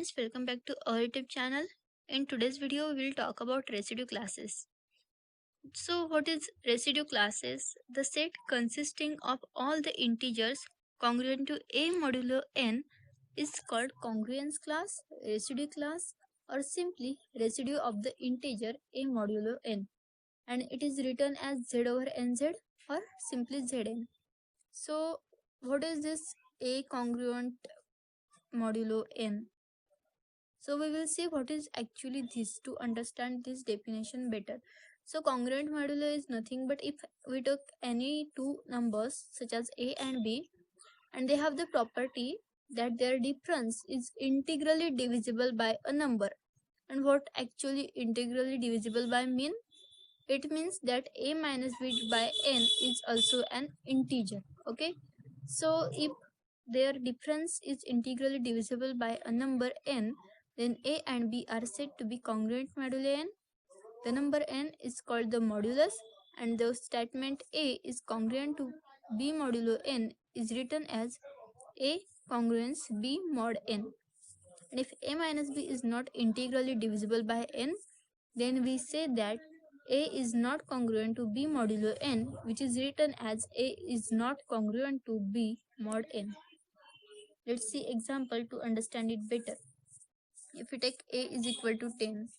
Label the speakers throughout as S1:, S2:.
S1: friends, welcome back to our YouTube channel. In today's video, we will talk about residue classes. So, what is residue classes? The set consisting of all the integers congruent to a modulo n is called congruence class, residue class, or simply residue of the integer a modulo n, and it is written as z over nz or simply zn. So, what is this a congruent modulo n? So we will see what is actually this to understand this definition better. So congruent modulo is nothing but if we took any two numbers such as a and b and they have the property that their difference is integrally divisible by a number. And what actually integrally divisible by mean? It means that a minus b by n is also an integer. Okay. So if their difference is integrally divisible by a number n, then a and b are said to be congruent modulo n. The number n is called the modulus, and the statement a is congruent to b modulo n is written as a congruence b mod n. And if a minus b is not integrally divisible by n, then we say that a is not congruent to b modulo n, which is written as a is not congruent to b mod n. Let's see example to understand it better. If we take a is equal to 10,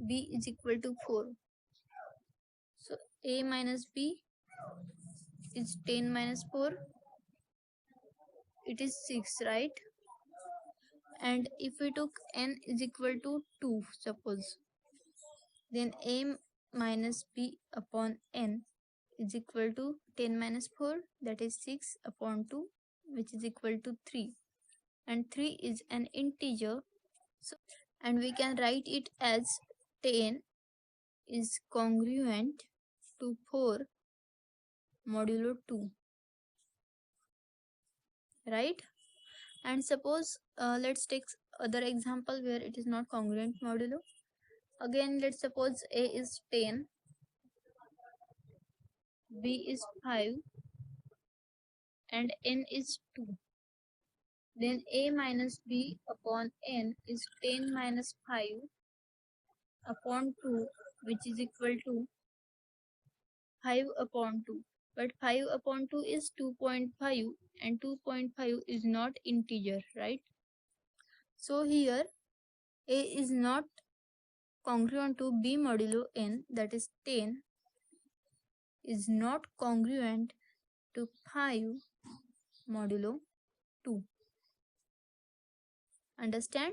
S1: b is equal to 4. So a minus b is 10 minus 4. It is 6, right? And if we took n is equal to 2, suppose, then a minus b upon n is equal to 10 minus 4, that is 6 upon 2, which is equal to 3. And 3 is an integer, so and we can write it as 10 is congruent to 4 modulo 2, right? And suppose let's take other example where it is not congruent modulo. Again, let's suppose a is 10, b is 5, and n is 2. Then a minus b upon n is 10 minus 5 upon 2, which is equal to 5 upon 2. But 5 upon 2 is 2.5 and 2.5 is not integer, right? So here a is not congruent to b modulo n, that is 10, is not congruent to 5 modulo 2. Understand?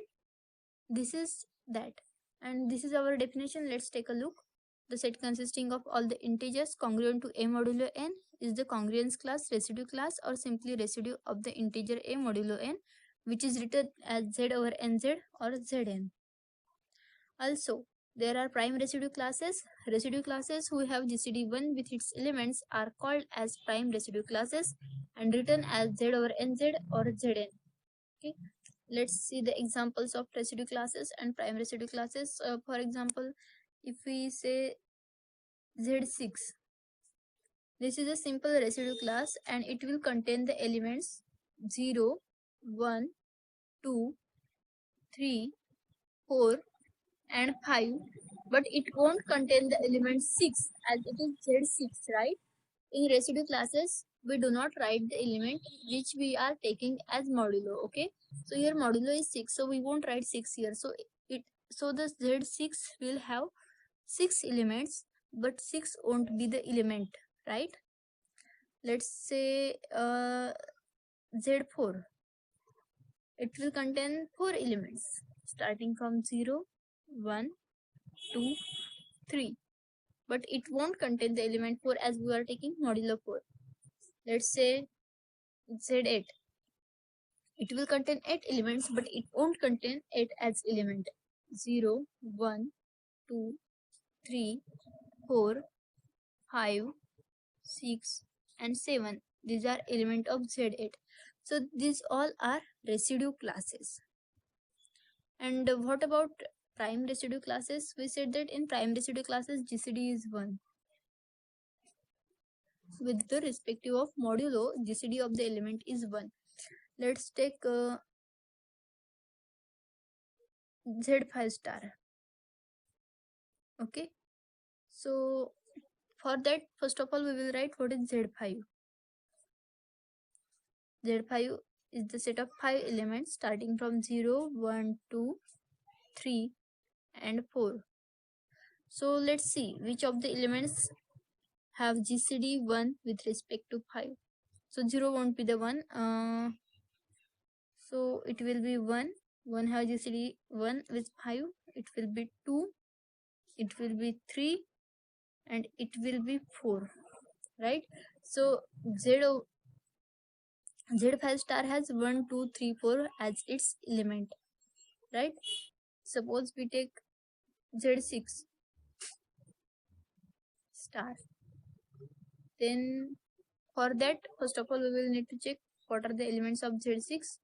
S1: This is that. And this is our definition. Let's take a look. The set consisting of all the integers congruent to a modulo n is the congruence class, residue class, or simply residue of the integer a modulo n, which is written as z over nz or zn. Also, there are prime residue classes. Residue classes who have GCD1 with its elements are called as prime residue classes and written as z over nz or zn. Okay. Let's see the examples of residue classes and prime residue classes. For example, if we say Z6, this is a simple residue class and it will contain the elements 0, 1, 2, 3, 4 and 5, but it won't contain the element 6 as it is Z6, right? In residue classes, we do not write the element which we are taking as modulo, okay? So here modulo is 6, so we won't write 6 here. So the Z6 will have 6 elements, but 6 won't be the element, right? Let's say Z4. It will contain 4 elements starting from 0, 1, 2, 3. But it won't contain the element 4 as we are taking modulo 4. Let's say Z8. It will contain 8 elements, but it won't contain 8 as element. 0, 1, 2, 3, 4, 5, 6 and 7. These are element of Z8. So these all are residue classes. And what about prime residue classes? We said that in prime residue classes GCD is 1. With the respective of modulo, GCD of the element is 1. Let's take Z5 star. Okay, so for that, first of all, we will write what is Z5. Z5 is the set of 5 elements starting from 0, 1, 2, 3 and 4. So let's see which of the elements have GCD 1 with respect to 5. So 0 won't be the one. So it will be 1. 1 has GCD 1 with 5. It will be 2. It will be 3. And it will be 4. Right? So Z5 star has 1, 2, 3, 4 as its element. Right? Suppose we take Z6 star. Then for that, first of all, we will need to check what are the elements of Z6.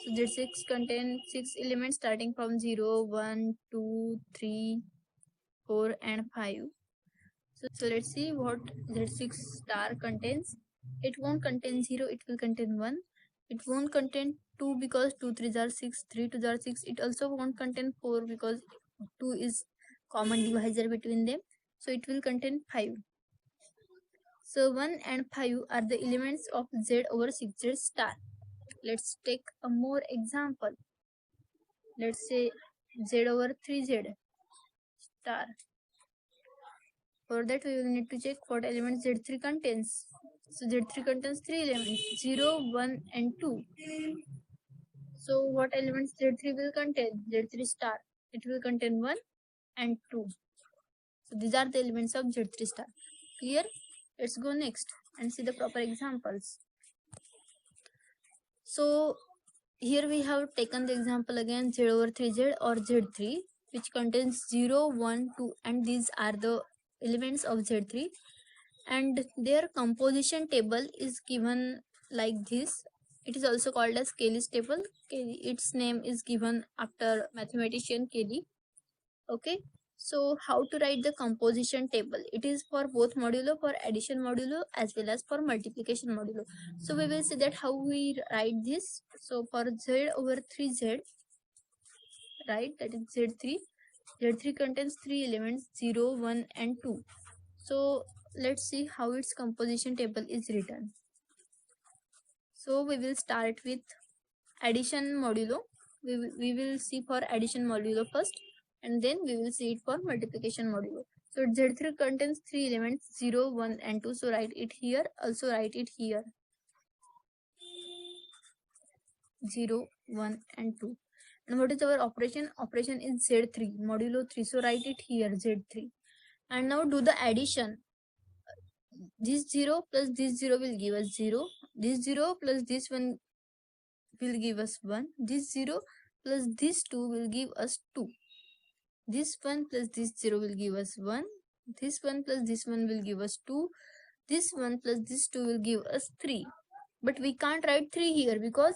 S1: So Z6 contains 6 elements starting from 0, 1, 2, 3, 4 and 5. So let's see what Z6 star contains. It won't contain 0, it will contain 1. It won't contain 2 because 2 3s are 6, 3 2s are 6. It also won't contain 4 because 2 is common divisor between them. So it will contain 5. So 1 and 5 are the elements of Z over 6Z star. Let's take a more example. Let's say Z over 3Z star. For that, we will need to check what element Z3 contains. So Z3 contains 3 elements, 0, 1 and 2. So what elements Z3 will contain? Z3 star. It will contain 1 and 2. So these are the elements of Z3 star. Clear? Let's go next and see the proper examples. So here we have taken the example again Z over 3Z or Z3, which contains 0, 1, 2 and these are the elements of Z3, and their composition table is given like this. It is also called as Cayley's table. Its name is given after mathematician Cayley. Okay, so how to write the composition table? It is for both modulo, for addition modulo as well as for multiplication modulo. So we will see that how we write this. So for Z over 3Z, right, that is Z3. Z3 contains 3 elements, 0, 1 and 2. So let's see how its composition table is written. So we will start with addition modulo. We will see for addition modulo first, and then we will see it for multiplication modulo. So Z3 contains 3 elements, 0, 1 and 2. So write it here, also write it here. 0, 1 and 2. And what is our operation? Operation is Z3, modulo 3. So write it here, Z3. And now do the addition. This 0 plus this 0 will give us 0. This 0 plus this 1 will give us 1. This 0 plus this 2 will give us 2. This 1 plus this 0 will give us 1. This 1 plus this 1 will give us 2. This 1 plus this 2 will give us 3. But we can't write 3 here because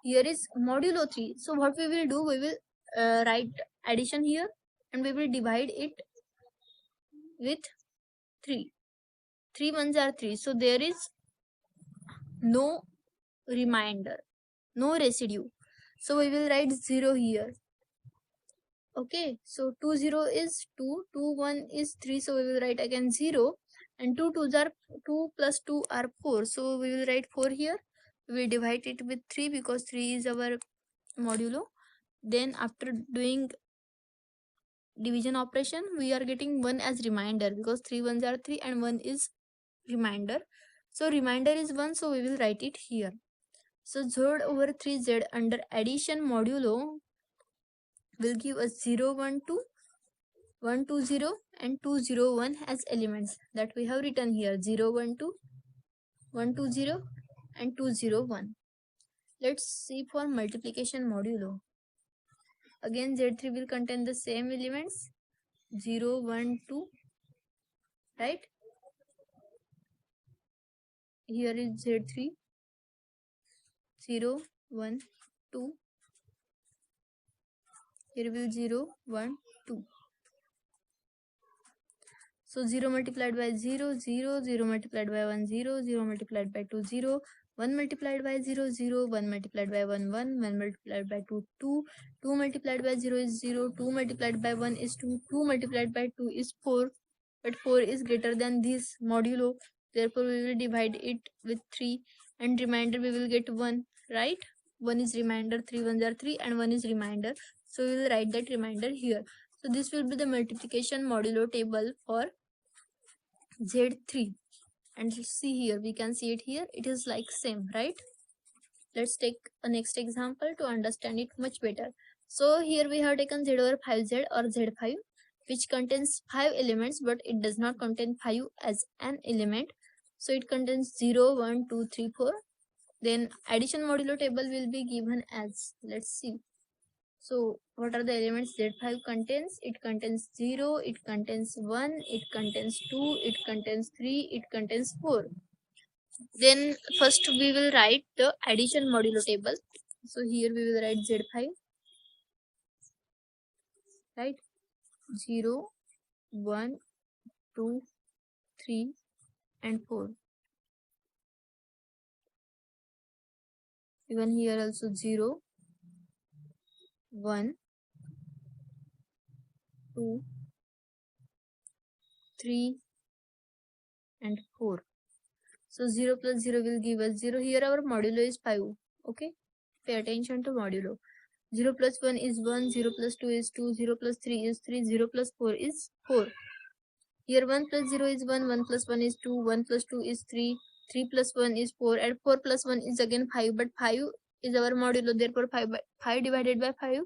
S1: here is modulo 3. So what we will do, we will write addition here and we will divide it with 3. 3 ones are 3. So there is no remainder, no residue. So we will write 0 here. Okay, so 2 0 is 2, 2 1 is 3. So we will write again 0, and 2 2s are 2 plus 2 are 4. So we will write 4 here. We will divide it with 3 because 3 is our modulo. Then after doing division operation, we are getting 1 as remainder because 3 ones are 3 and 1 is remainder. So remainder is 1, so we will write it here. So Z over 3Z under addition modulo will give us 0 1 2, 1 2 0 and 2 0 1 as elements that we have written here, 0 1 2, 1 2 0 and 2 0 1. Let's see for multiplication modulo. Again Z3 will contain the same elements, 0 1 2, right? Here is Z3, 0 1 2. Here will 0 1 2. So 0 multiplied by 0 0, 0 multiplied by 1 0, 0 multiplied by 2 0, 1 multiplied by 0, 0, 1 multiplied by 1, 1, 1 multiplied by 2, 2, 2 multiplied by 0 is 0, 2 multiplied by 1 is 2, 2 multiplied by 2 is 4, but 4 is greater than this modulo, therefore we will divide it with 3 and remainder we will get 1, right? 1 is remainder, 3 ones are 3 and 1 is remainder, so we will write that remainder here. So this will be the multiplication modulo table for Z3. And see here, we can see it here, it is like same, right? Let's take a next example to understand it much better. So here we have taken Z over 5Z or Z5, which contains 5 elements, but it does not contain 5 as an element. So it contains 0, 1, 2, 3, 4. Then addition modulo table will be given as, let's see. So what are the elements Z5 contains? It contains 0, it contains 1, it contains 2, it contains 3, it contains 4. Then first we will write the addition modulo table. So here we will write Z5, right? 0, 1, 2, 3 and 4. Even here also 0, 1, 2, 3 and 4. So 0 plus 0 will give us 0. Here our modulo is 5. Okay, pay attention to modulo. 0 plus 1 is 1, 0 plus 2 is 2, 0 plus 3 is 3, 0 plus 4 is 4. Here 1 plus 0 is 1, 1 plus 1 is 2, 1 plus 2 is 3, 3 plus 1 is 4 and 4 plus 1 is again 5, but 5 is our modulo, therefore 5 divided by 5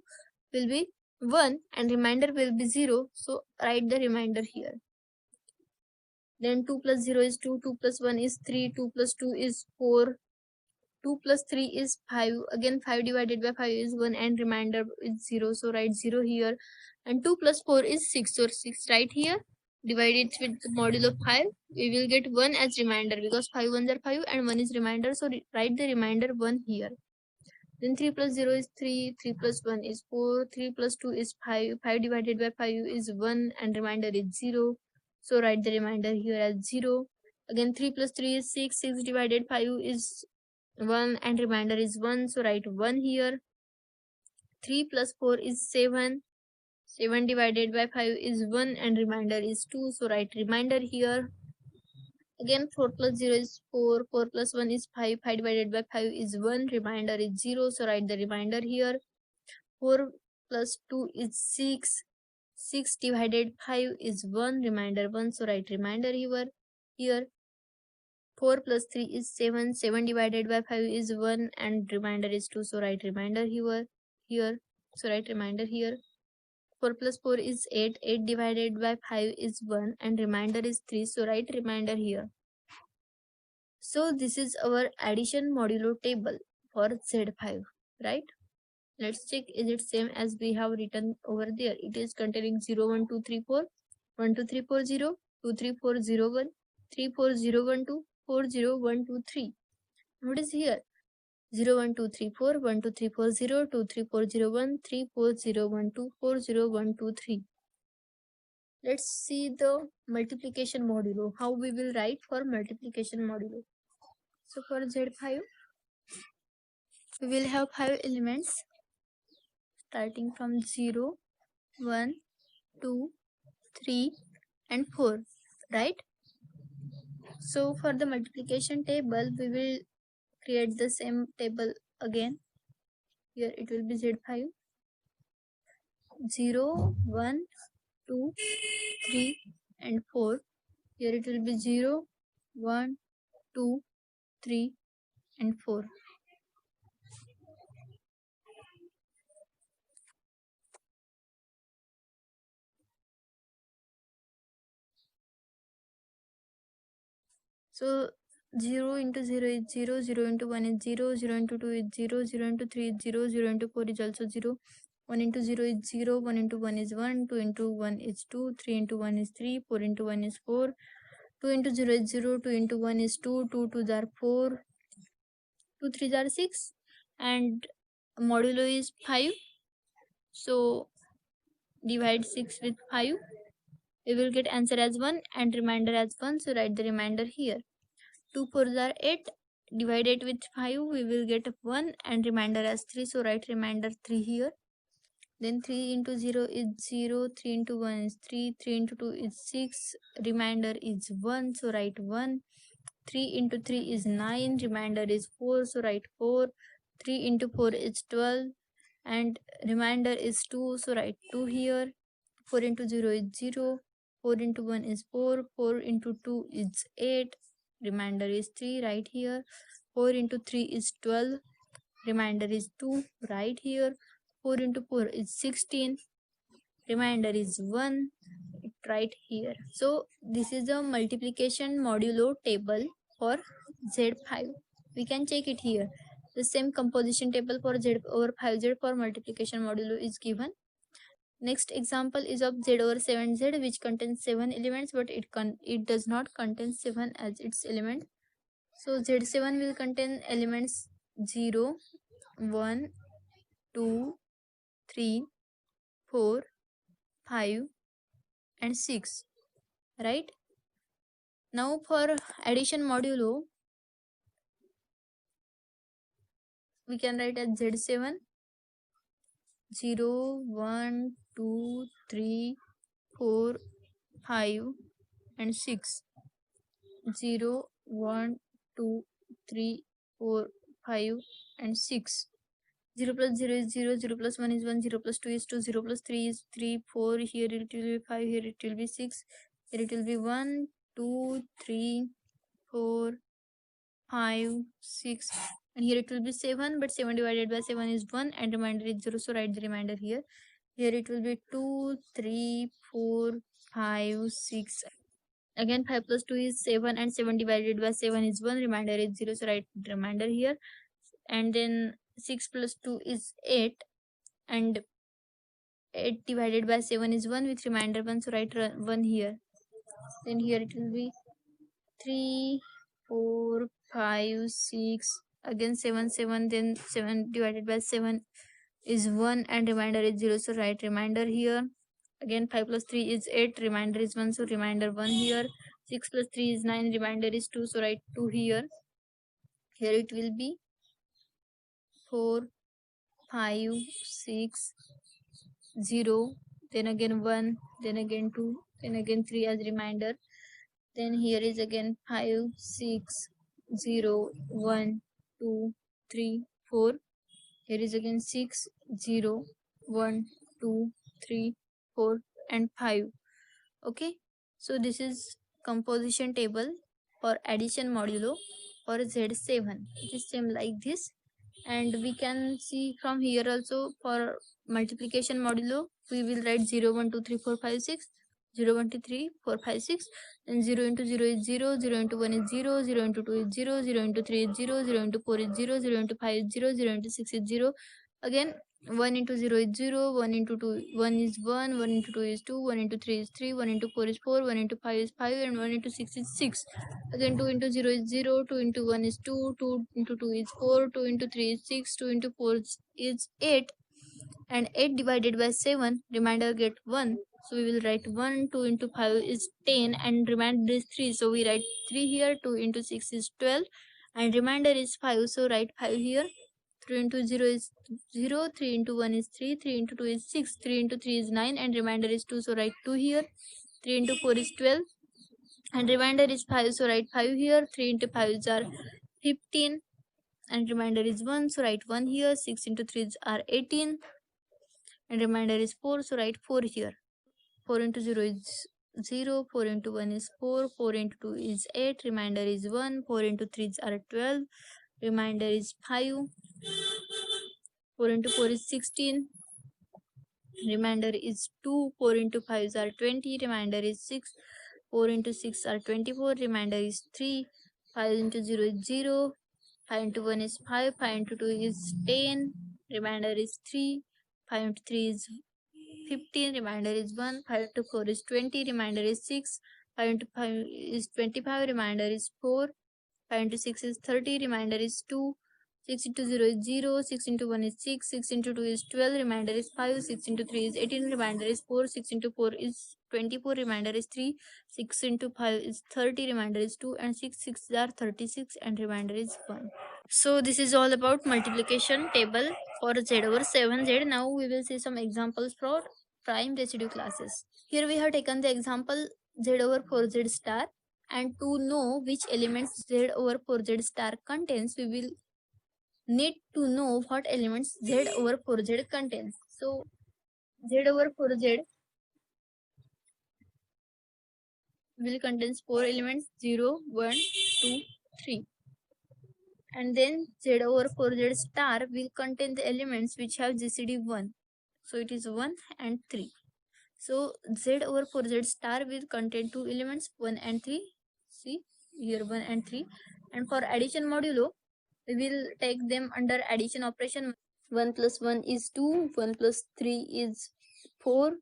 S1: will be 1 and remainder will be 0, so write the remainder here. Then 2 plus 0 is 2, 2 plus 1 is 3, 2 plus 2 is 4, 2 plus 3 is 5, again 5 divided by 5 is 1 and remainder is 0, so write 0 here. And 2 plus 4 is 6, so 6 right here. Divide it with the modulo of 5, we will get 1 as remainder because 5 ones are 5 and 1 is remainder, so write the remainder 1 here. Then 3 plus 0 is 3, 3 plus 1 is 4, 3 plus 2 is 5, 5 divided by 5 is 1 and remainder is 0, so write the remainder here as 0. Again 3 plus 3 is 6, 6 divided 5 is 1 and remainder is 1, so write 1 here. 3 plus 4 is 7, 7 divided by 5 is 1 and remainder is 2, so write remainder here. Again 4 plus 0 is 4, 4 plus 1 is 5, 5 divided by 5 is 1, remainder is 0, so write the remainder here. 4 plus 2 is 6, 6 divided 5 is 1, remainder 1, so write remainder here. 4 plus 3 is 7, 7 divided by 5 is 1 and remainder is 2, so write remainder here, so write remainder here. 4 plus 4 is 8, 8 divided by 5 is 1 and remainder is 3, so write remainder here. So this is our addition modulo table for Z5, right? Let's check, is it same as we have written over there? It is containing 0, 1, 2, 3, 4, 1, 2, 3, 4, 0, 2, 3, 4, 0, 1, 3, 4, 0, 1, 2, 4, 0, 1, 2, 3. What is here? 0, 1, 2, 3, 4, 1, 2, 3, 4, 0, 2, 3, 4, 0, 1, 3, 4, 0, 1, 2, 4, 0, 1, 2, 3. Let's see the multiplication modulo, how we will write for multiplication modulo. So for Z5, we will have 5 elements starting from 0, 1, 2, 3 and 4, right? So for the multiplication table, we will create the same table again. Here it will be Z5, 0, 1, 2, 3 and 4. Here it will be 0, 1, 2, 3 and 4. So 0 into 0 is 0, 0 into 1 is 0, 0 into 2 is 0, 0 into 3 is 0, 0 into 4 is also 0, 1 into 0 is 0, 1 into 1 is 1, 2 into 1 is 2, 3 into 1 is 3, 4 into 1 is 4, 2 into 0 is 0, 2 into 1 is 2, 2 2s are 4, 2 3s are 6 and modulo is 5. So divide 6 with 5. We will get answer as 1 and remainder as 1. So write the remainder here. 2 4s are 8 divide it with 5, we will get 1 and remainder as 3. So write remainder 3 here. Then 3 into 0 is 0, 3 into 1 is 3, 3 into 2 is 6, remainder is 1, so write 1. 3 into 3 is 9, remainder is 4, so write 4. 3 into 4 is 12 and remainder is 2, so write 2 here. 4 into 0 is 0, 4 into 1 is 4, 4 into 2 is 8, remainder is 3, right here. 4 into 3 is 12, remainder is 2, right here. 4 into 4 is 16, remainder is 1, right here. So this is the multiplication modulo table for Z5. We can check it here. The same composition table for Z over 5Z for multiplication modulo is given. Next example is of Z over 7Z, which contains 7 elements, but it does not contain 7 as its element. So Z7 will contain elements 0, 1, 2, 3, 4, 5 and 6, right? Now for addition modulo, we can write as Z7 0, 1, 2, 3, 4, 5 and 6. 0, 1, 2, 3, 4, 5 and 6. 0 plus 0 is 0, 0 plus 1 is 1, 0 plus 2 is 2, 0 plus 3 is 3, 4, here it will be 5, here it will be 6, here it will be 1, 2, 3, 4, 5, 6 and here it will be 7, but 7 divided by 7 is 1 and remainder is 0, so write the remainder here. Here it will be 2, 3, 4, 5, 6. Again 5 plus 2 is 7 and 7 divided by 7 is 1, remainder is 0, so write the remainder here. And then 6 plus 2 is 8 and 8 divided by 7 is 1 with remainder 1, so write 1 here. Then here it will be 3, 4, 5, 6, again 7, 7, then 7 divided by 7 is 1 and remainder is 0, so write remainder here. Again 5 plus 3 is 8, remainder is 1, so remainder 1 here. 6 plus 3 is 9, remainder is 2, so write 2 here. Here it will be 4, 5, 6, 0, then again 1, then again 2, then again 3 as remainder. Then here is again 5, 6, 0, 1, 2, 3, 4. Here is again 6, 0, 1, 2, 3, 4 and 5. Okay, so this is composition table for addition modulo for Z7. It is same like this, and we can see from here also for multiplication modulo we will write 0, 1, 2, 3, 4, 5, 6, 0, 1, 2, 3, 4, 5, 6, and 0 into 0 is 0, 0 into 1 is 0, 0 into 2 is 0, 0 into 3 is 0, 0 into 4 is 0, 0 into 5 is 0, 0 into 6 is 0. Again 1 into 0 is 0, 1 into 2 1 is 1, 1 into 2 is 2, 1 into 3 is 3, 1 into 4 is 4, 1 into 5 is 5 and 1 into 6 is 6. Again 2 into 0 is 0, 2 into 1 is 2, 2 into 2 is 4, 2 into 3 is 6, 2 into 4 is 8 and 8 divided by 7, remainder get 1. So we will write 1, 2 into 5 is 10 and remainder is 3. So we write 3 here, 2 into 6 is 12 and remainder is 5. So write 5 here. 3 into 0 is 0, 3 into 1 is 3, 3 into 2 is 6, 3 into 3 is 9 and remainder is 2. So write 2 here. 3 into 4 is 12 and remainder is 5. So write 5 here. 3 into 5 is 15 and remainder is 1. So write 1 here. 6 into 3 is 18 and remainder is 4, so write 4 here. 4 into 0 is 0, 4 into 1 is 4, 4 into 2 is 8, remainder is 1, 4 into 3 is 12, remainder is 5, 4 into 4 is 16, remainder is 2, 4 into 5 is 20, remainder is 6, 4 into 6 are 24, remainder is 3, 5 into 0 is 0, 5 into 1 is 5, 5 into 2 is 10, remainder is 3, 5 into 3 is 15, remainder is 1, 5 into 4 is 20, remainder is 6, 5 into 5 is 25, remainder is 4, 5 into 6 is 30, remainder is 2, 6 into 0 is 0, 6 into 1 is 6, 6 into 2 is 12, remainder is 5, 6 into 3 is 18, remainder is 4, 6 into 4 is 24, remainder is 3. 6 into 5 is 30, remainder is 2, and 6 6 are 36, and remainder is 1. So this is all about multiplication table for z over 7z. Now we will see some examples for prime residue classes. Here we have taken the example z over 4z star, and to know which elements z over 4z star contains, we will need to know what elements z over 4z contains. So z over 4z will contains 4 elements: 0, 1, 2, 3. And then z over 4z star will contain the elements which have GCD 1. So it is 1 and 3. So z over 4z star will contain two elements, 1 and 3. See here, 1 and 3. And for addition modulo, we will take them under addition operation. 1 plus 1 is 2, 1 plus 3 is 4,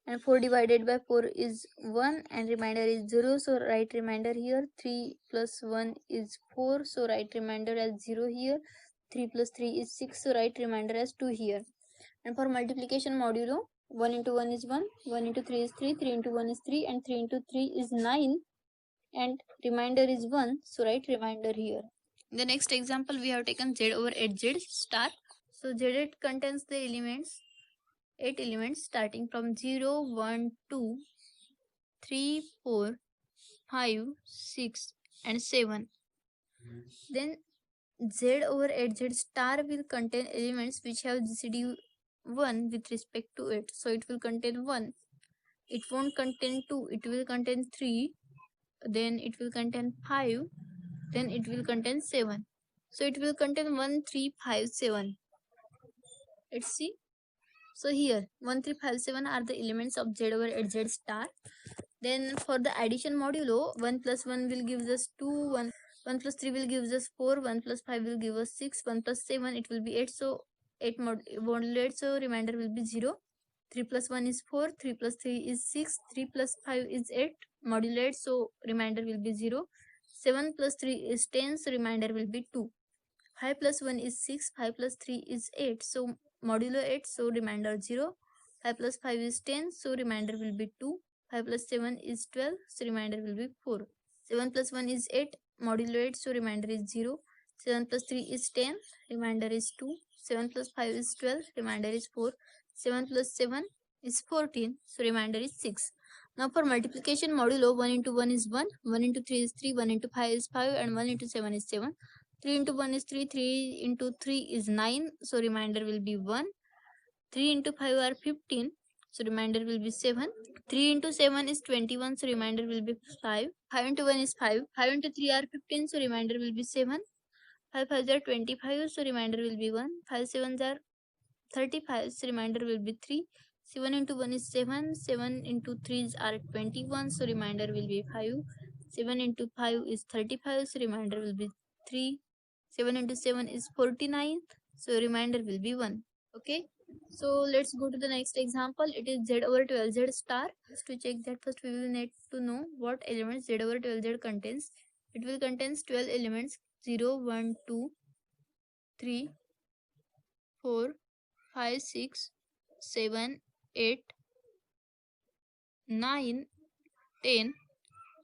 S1: and 4 divided by 4 is 1, and remainder is 0. So write remainder here. 3 plus 1 is 4. So write remainder as 0 here. 3 plus 3 is 6. So write remainder as 2 here. And for multiplication modulo, 1 into 1 is 1. 1 into 3 is 3. 3 into 1 is 3. And 3 into 3 is 9. And remainder is 1. So write remainder here. In the next example, we have taken z over 8z star. So z8 contains the elements 8 elements starting from 0, 1, 2, 3, 4, 5, 6, and 7. Then z over 8z star will contain elements which have GCD 1 with respect to it. So it will contain 1. It won't contain 2. It will contain 3. Then it will contain 5. Then it will contain 7. So it will contain 1, 3, 5, 7. Let's see. So here 1, 3, 5, 7 are the elements of z over 8z star. Then for the addition modulo, 1 plus 1 will give us 2, 1 plus 3 will give us 4, 1 plus 5 will give us 6, 1 plus 7 it will be 8. So 8 modulate, so remainder will be 0. 3 plus 1 is 4, 3 plus 3 is 6, 3 plus 5 is 8, modulate, so remainder will be 0. 7 plus 3 is 10, so remainder will be 2. 5 plus 1 is 6, 5 plus 3 is 8, so modulo 8, so remainder 0. 5 plus 5 is 10, so remainder will be 2. 5 plus 7 is 12, so remainder will be 4. 7 plus 1 is 8, modulo 8, so remainder is 0. 7 plus 3 is 10, remainder is 2. 7 plus 5 is 12, remainder is 4. 7 plus 7 is 14, so remainder is 6. Now for multiplication modulo, 1 into 1 is 1, 1 into 3 is 3, 1 into 5 is 5, and 1 into 7 is 7. 3 into 1 is 3, 3 into 3 is 9, so remainder will be 1. 3 into 5 are 15, so remainder will be 7. 3 into 7 is 21, so remainder will be 5. 5 into 1 is 5. 5 into 3 are 15, so remainder will be 7. 5 5s are 25, so remainder will be 1. 5 7s are 35, so remainder will be 3. 7 into 1 is 7. 7 into 3 are 21, so remainder will be 5. 7 into 5 is 35, so remainder will be 3. 7 into 7 is 49, so remainder will be 1. Okay, so let's go to the next example. It is z over 12z star. Just to check that, first we will need to know what elements z over 12z contains. It will contains 12 elements: 0, 1, 2, 3, 4, 5, 6, 7, 8, 9, 10,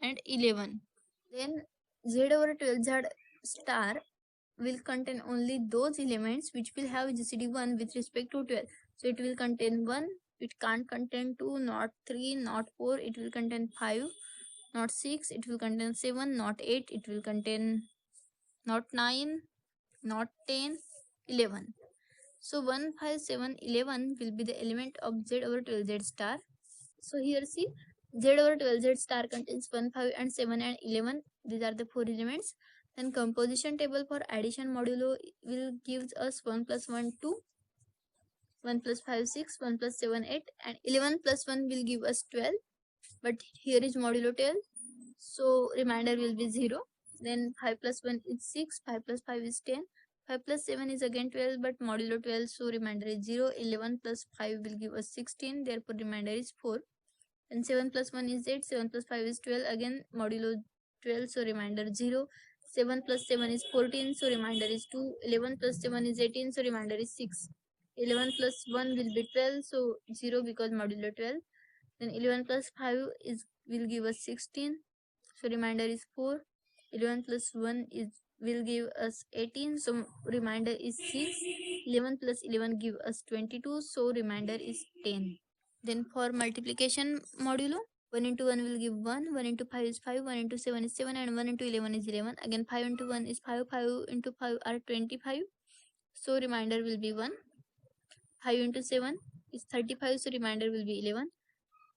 S1: and 11. Then z over 12z star will contain only those elements which will have GCD 1 with respect to 12. So it will contain 1, it can't contain 2, not 3, not 4, it will contain 5, not 6, it will contain 7, not 8, it will contain not 9, not 10, 11. So 1, 5, 7, 11 will be the element of z over 12z star. So here see, z over 12z star contains 1, 5, and 7 and 11. These are the 4 elements. Then composition table for addition modulo will gives us 1 plus 1 2, 1 plus 5 6, 1 plus 7 8, and 11 plus 1 will give us 12. But here is modulo 12, so remainder will be 0. Then 5 plus 1 is 6, 5 plus 5 is 10, 5 plus 7 is again 12, but modulo 12, so remainder is 0. 11 plus 5 will give us 16, therefore remainder is 4. And 7 plus 1 is 8, 7 plus 5 is 12, again modulo 12, so remainder 0. 7 plus 7 is 14, so remainder is 2. 11 plus 7 is 18, so remainder is 6. 11 plus 1 will be 12, so 0 because modulo 12. Then 11 plus 5 is will give us 16. So remainder is 4. 11 plus 1 is will give us 18. So remainder is 6. 11 plus 11 give us 22. So remainder is 10. Then for multiplication modulo, 1 into 1 will give 1, 1 into 5 is 5, 1 into 7 is 7, and 1 into 11 is 11. Again 5 into 1 is 5, 5 into 5 are 25. So remainder will be 1. 5 into 7 is 35, so remainder will be 11.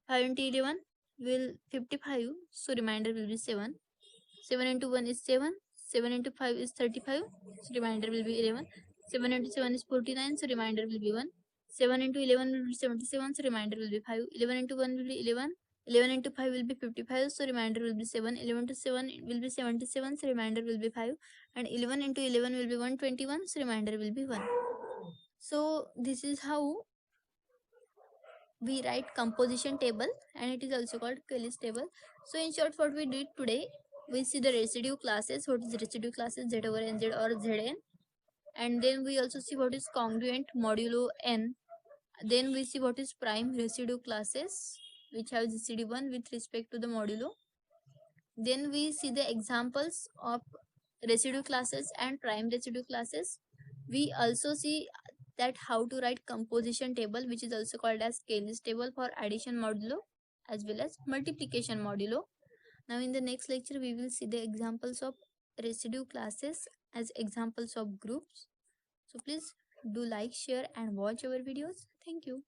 S1: 5 into 11 will 55, so remainder will be 7. 7 into 1 is 7. 7 into 5 is 35, so remainder will be 11. 7 into 7 is 49, so remainder will be 1. 7 into 11 will be 77, so remainder will be 5. 11 into 1 will be 11. 11 into 5 will be 55, so remainder will be 7. 11 to 7 will be 77, so remainder will be 5. And 11 into 11 will be 121, so remainder will be 1. So this is how we write composition table, and it is also called Kelly's table. So in short, what we did today, we see the residue classes. What is residue classes? Z over nz or zn. And then we also see what is congruent modulo n. Then we see what is prime residue classes, which have GCD1 with respect to the modulo. Then we see the examples of residue classes and prime residue classes. We also see that how to write composition table, which is also called as Cayley's table for addition modulo as well as multiplication modulo. Now in the next lecture, we will see the examples of residue classes as examples of groups. So please do like, share and watch our videos. Thank you.